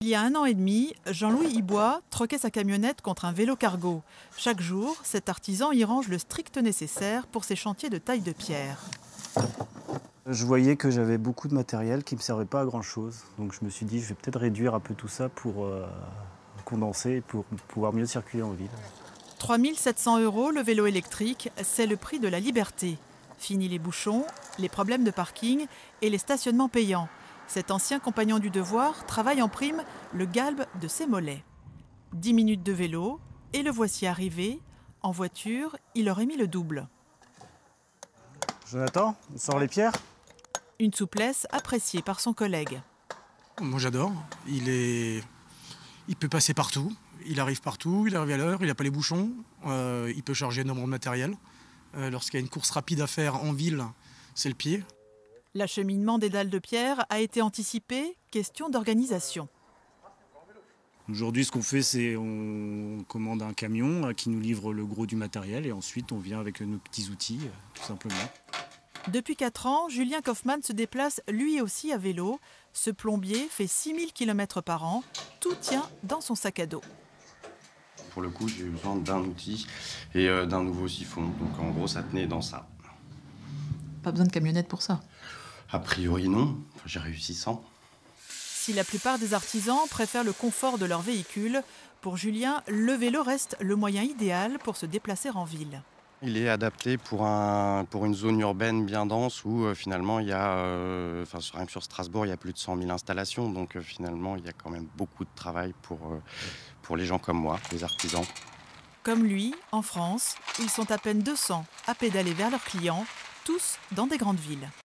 Il y a 1 an et demi, Jean-Louis Ibois troquait sa camionnette contre un vélo cargo. Chaque jour, cet artisan y range le strict nécessaire pour ses chantiers de taille de pierre. Je voyais que j'avais beaucoup de matériel qui ne me servait pas à grand chose. Donc je me suis dit, je vais peut-être réduire un peu tout ça pour condenser, pour pouvoir mieux circuler en ville. 3 700 € le vélo électrique, c'est le prix de la liberté. Fini les bouchons, les problèmes de parking et les stationnements payants. Cet ancien compagnon du devoir travaille en prime le galbe de ses mollets. 10 minutes de vélo et le voici arrivé. En voiture, il aurait mis le double. Jonathan, on sort les pierres? Une souplesse appréciée par son collègue. Moi j'adore, il peut passer partout, il arrive à l'heure, il n'a pas les bouchons, il peut charger énormément de matériel. Lorsqu'il y a une course rapide à faire en ville, c'est le pied. L'acheminement des dalles de pierre a été anticipé, question d'organisation. Aujourd'hui, ce qu'on fait, c'est on commande un camion qui nous livre le gros du matériel et ensuite on vient avec nos petits outils, tout simplement. Depuis 4 ans, Julien Kaufmann se déplace lui aussi à vélo. Ce plombier fait 6000 km par an. Tout tient dans son sac à dos. Pour le coup, j'ai eu besoin d'un outil et d'un nouveau siphon. Donc en gros, ça tenait dans ça. Pas besoin de camionnette pour ça. A priori, non. Enfin, j'ai réussi sans. Si la plupart des artisans préfèrent le confort de leur véhicule, pour Julien, le vélo reste le moyen idéal pour se déplacer en ville. Il est adapté pour une zone urbaine bien dense où finalement il y a, rien que sur Strasbourg, il y a plus de 100 000 installations. Donc finalement, il y a quand même beaucoup de travail pour les gens comme moi, les artisans. Comme lui, en France, ils sont à peine 200 à pédaler vers leurs clients, tous dans des grandes villes.